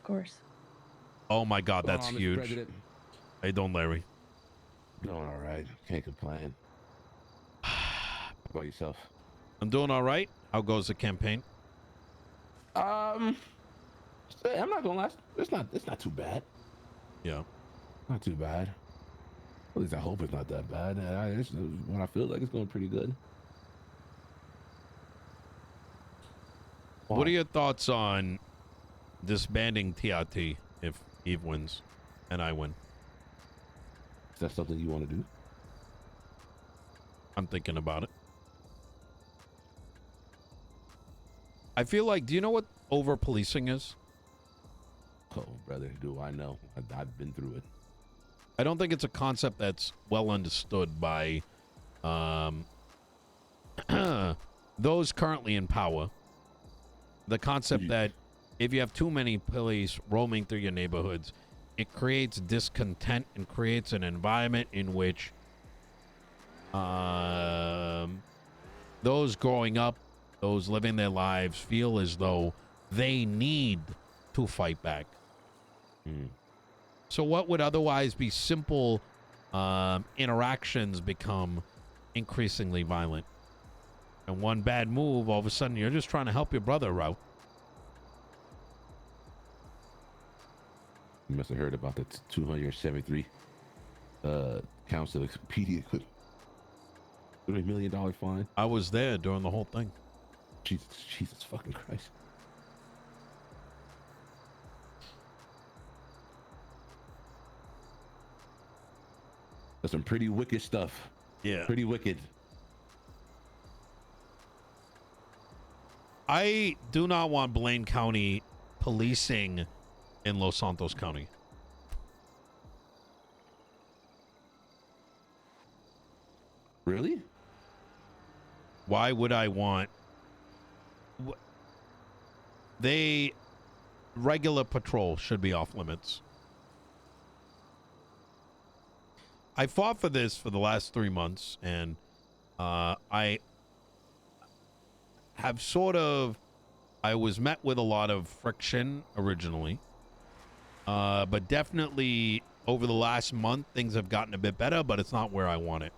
course. Oh my God, What's that's going on, Mr. huge. President? How you doing, Larry? Doing all right. Can't complain. How about yourself? I'm doing all right. How goes the campaign? I'm not gonna lie. It's not too bad. Yeah. Not too bad. At least I hope it's not that bad. When I feel like it's going pretty good. What are your thoughts on disbanding TRT if Eve wins and I win? Is that something you want to do? I'm thinking about it. I feel like, do you know what over-policing is? Oh, brother, do I know? I've been through it. I don't think it's a concept that's well understood by those currently in power. The concept that if you have too many police roaming through your neighborhoods, it creates discontent and creates an environment in which those growing up, those living their lives, feel as though they need to fight back. So what would otherwise be simple interactions become increasingly violent. And one bad move, all of a sudden, you're just trying to help your brother out. You must have heard about the 273 counts of expedient $3 million fine. I was there during the whole thing. Jesus fucking Christ. That's some pretty wicked stuff. Yeah. Pretty wicked. I do not want Blaine County policing in Los Santos County. Really? Why would I want... Regular patrol should be off limits. I fought for this for the last 3 months, and I have I was met with a lot of friction originally, but definitely over the last month, things have gotten a bit better, but it's not where I want it.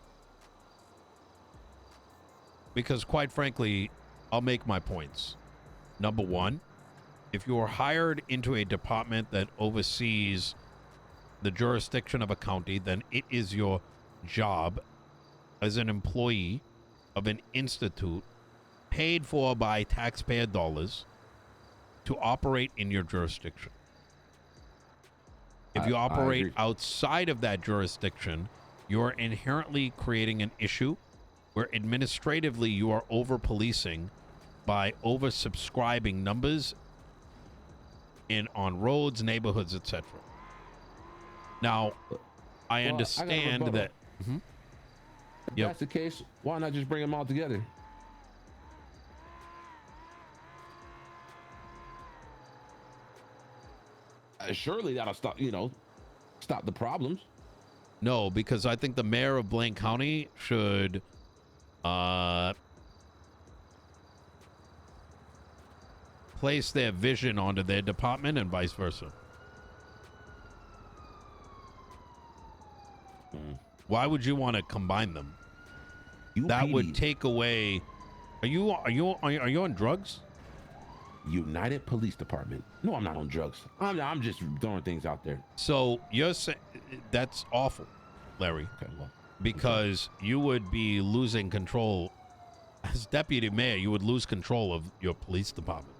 Because quite frankly, I'll make my points. Number one, if you are hired into a department that oversees the jurisdiction of a county, then it is your job as an employee of an institute paid for by taxpayer dollars to operate in your jurisdiction. If you operate outside of that jurisdiction, you're inherently creating an issue where administratively you are over-policing by oversubscribing numbers on roads, neighborhoods, etc. Now, I understand that... If that's the case, why not just bring them all together? Surely that'll stop the problems. No, because I think the mayor of Blaine County should place their vision onto their department and vice versa. Why would you want to combine them? That would take away... Are you on drugs? United Police Department. No, I'm not on drugs. I'm just throwing things out there. So you're saying that's awful, Larry. Okay, well, because you would be losing control as deputy mayor. You would lose control of your police department.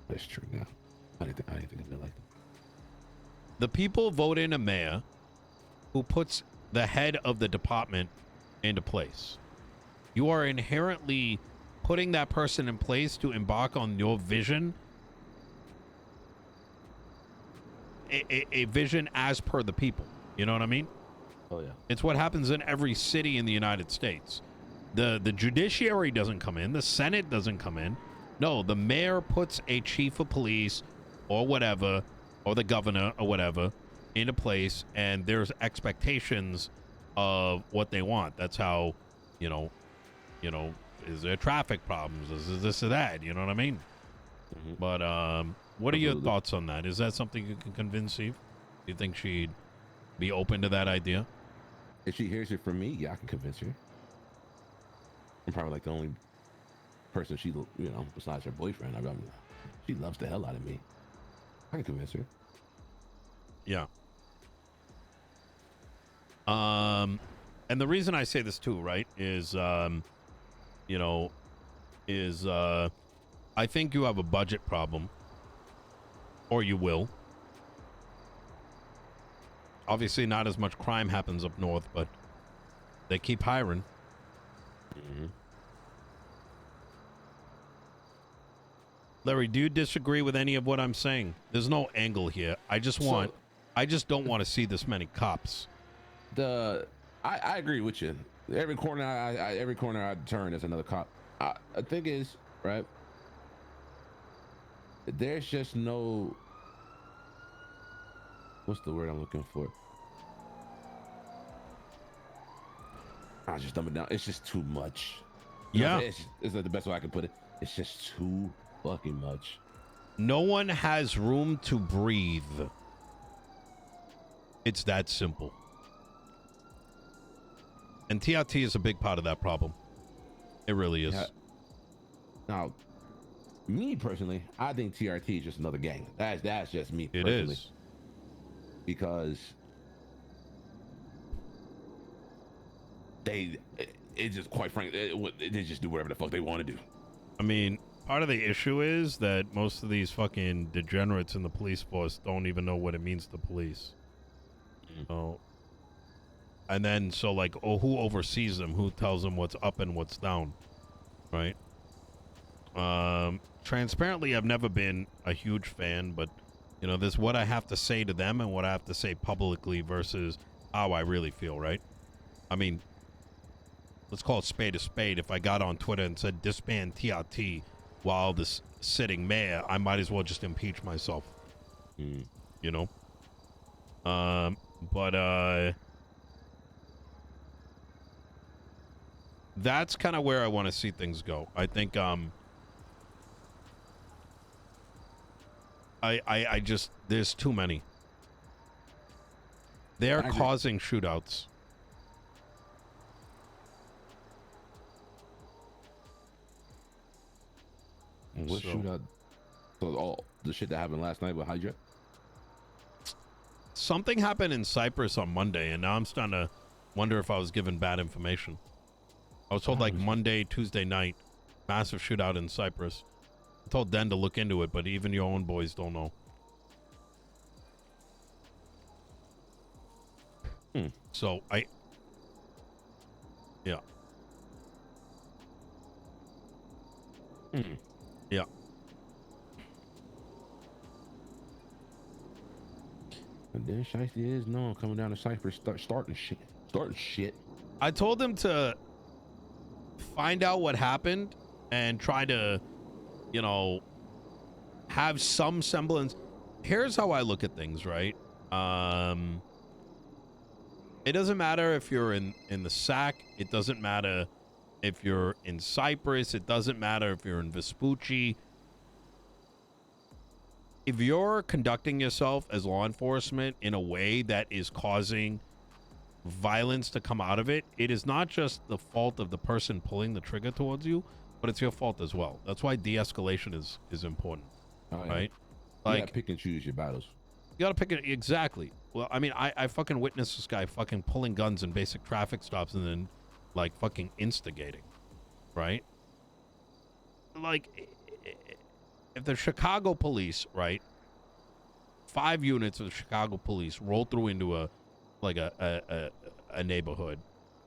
That's true. Yeah, I didn't think of it like that. The people vote in a mayor who puts the head of the department into place. You are inherently putting that person in place to embark on your vision, a vision as per the people. You know what I mean? Oh, yeah. It's what happens in every city in the United States. The judiciary doesn't come in. The Senate doesn't come in. No, the mayor puts a chief of police or whatever, or the governor or whatever, into place, and there's expectations of what they want. That's how, is there traffic problems? Is this or that? You know what I mean? But What are your Absolutely. thoughts on that? Is that something you can convince Eve? Do you think she'd be open to that idea? If she hears it from me, yeah, I can convince her. I'm probably like the only person she, besides her boyfriend. I mean, she loves the hell out of me. I can convince her. Yeah. And the reason I say this too, right, is, I think you have a budget problem, or you will. Obviously, not as much crime happens up north, but they keep hiring. Mm-hmm. Larry, do you disagree with any of what I'm saying? There's no angle here. I just don't want to see this many cops. I agree with you. Every corner I turn, there's another cop. The thing is, right? There's just no. What's the word I'm looking for? I just dumb it down. It's just too much. Yeah. It's not the best way I can put it. It's just too fucking much. No one has room to breathe. It's that simple. And TRT is a big part of that problem. It really is. Yeah. Now, me personally, I think TRT is just another gang. That's just me personally. It is. Because it's just quite frankly, they just do whatever the fuck they want to do. I mean, part of the issue is that most of these fucking degenerates in the police force don't even know what it means to police. So, and then, who oversees them? Who tells them what's up and what's down? Right? Transparently, I've never been a huge fan, but, there's what I have to say to them and what I have to say publicly versus how I really feel, right? I mean, let's call it spade a spade. If I got on Twitter and said disband TRT while this sitting mayor, I might as well just impeach myself. But that's kind of where I want to see things go. I think I just, there's too many. They're causing shootouts. And what shootout? So all the shit that happened last night with Hydra? Something happened in Cyprus on Monday, and now I'm starting to wonder if I was given bad information. I was told Monday, Tuesday night, massive shootout in Cyprus. I told Den to look into it, but even your own boys don't know. So yeah. Yeah. And then Shiesty is known coming down to Cyprus, starting shit. I told him to find out what happened and try to, have some semblance. Here's how I look at things, right? It doesn't matter if you're in the SAC. It doesn't matter if you're in Cyprus. It doesn't matter if you're in Vespucci. If you're conducting yourself as law enforcement in a way that is causing violence to come out of it, it is not just the fault of the person pulling the trigger towards you, but it's your fault as well. That's why de-escalation is important, right? You gotta pick and choose your battles. You gotta pick it exactly. Well, I mean, I fucking witnessed this guy fucking pulling guns in basic traffic stops and then fucking instigating, right? If the Chicago police, right, 5 units of the Chicago police roll through into a neighborhood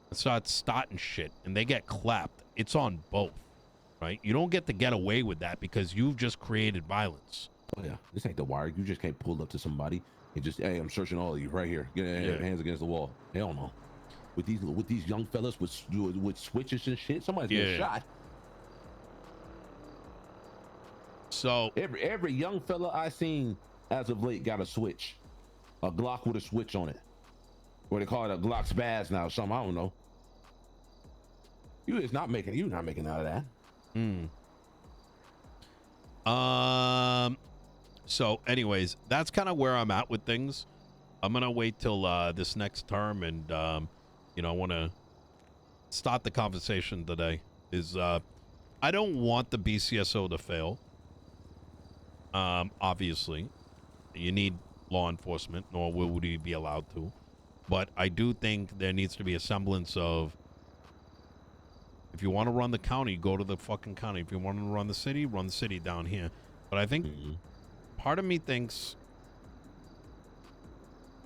and start starting shit and they get clapped, it's on both, right? You don't get to get away with that because you've just created violence. Oh yeah, this ain't The Wire. You just can't pull up to somebody and just, hey, I'm searching all of you right here. Get your hands against the wall. Hell no. With these young fellas with switches and shit, somebody's getting shot. So every young fella I seen as of late got a switch, a Glock with a switch on it, or they call it a Glock spaz now, something, I don't know. You're not making out of that. So, anyways, that's kind of where I'm at with things. I'm gonna wait till this next term, and I want to start the conversation today. I don't want the BCSO to fail. Obviously, you need law enforcement, nor will we be allowed to. But I do think there needs to be a semblance of, if you want to run the county, go to the fucking county. If you want to run the city down here. But I think part of me thinks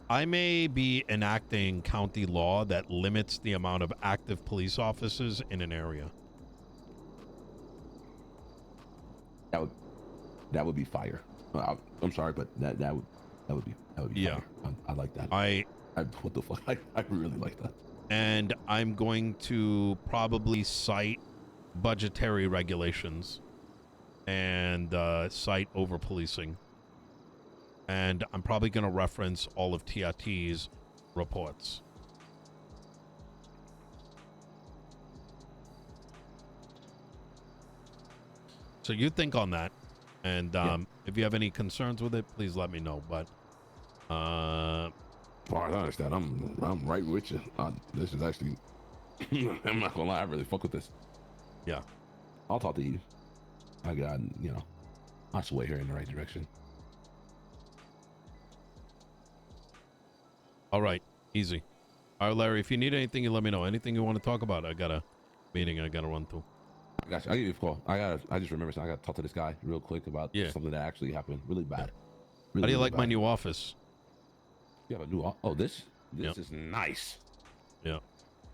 I may be enacting county law that limits the amount of active police officers in an area. That would be fire. I'm sorry, but that would be Yeah. fire. I like that. What the fuck? I really like that. And I'm going to probably cite budgetary regulations and cite over policing. And I'm probably going to reference all of TRT's reports. So you think on that. And if you have any concerns with it, please let me know. But Well, I understand. I'm right with you. This is actually, I'm not gonna lie, I really fuck with this. Yeah. I'll talk to you. I got, I'll sway her in the right direction. All right. Easy. All right, Larry, if you need anything, you let me know. Anything you want to talk about, I got a meeting I got to run to. I got you. I'll give you a call. I just remember something. I got to talk to this guy real quick about something that actually happened. Really bad. Really, How do you really like bad. my new office? You have a new, this is nice. Yeah.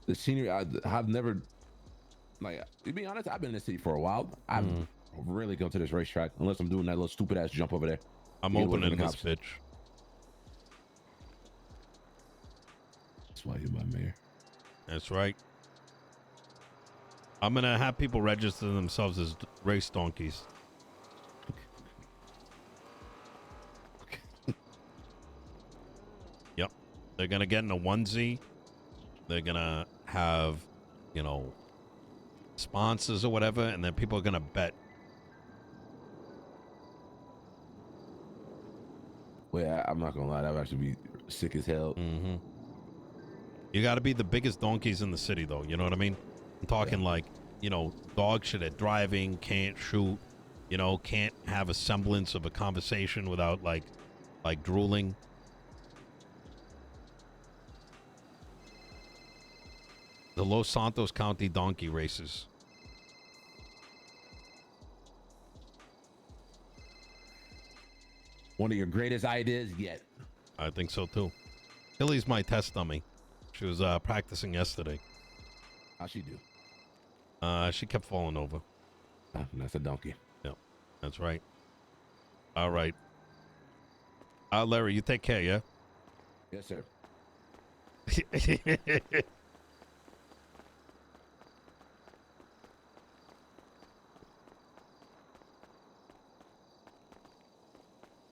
The scenery, I've never, to be honest, I've been in the city for a while. I've really come to this racetrack unless I'm doing that little stupid ass jump over there. I'm opening this bitch. That's why you're my mayor. That's right. I'm going to have people register themselves as race donkeys. Yep. They're going to get in a onesie. They're going to have, sponsors or whatever, and then people are going to bet. Well, yeah, I'm not going to lie. That would actually be sick as hell. Mm-hmm. You got to be the biggest donkeys in the city, though. You know what I mean? I'm talking dog shit at driving, can't shoot, can't have a semblance of a conversation without like drooling. The Los Santos County donkey races. One of your greatest ideas yet. I think so too. Tilly's my test dummy. She was practicing yesterday. How'd she do? She kept falling over. That's a donkey. Yep, that's right. All right. Larry, you take care, yeah? Yes, sir.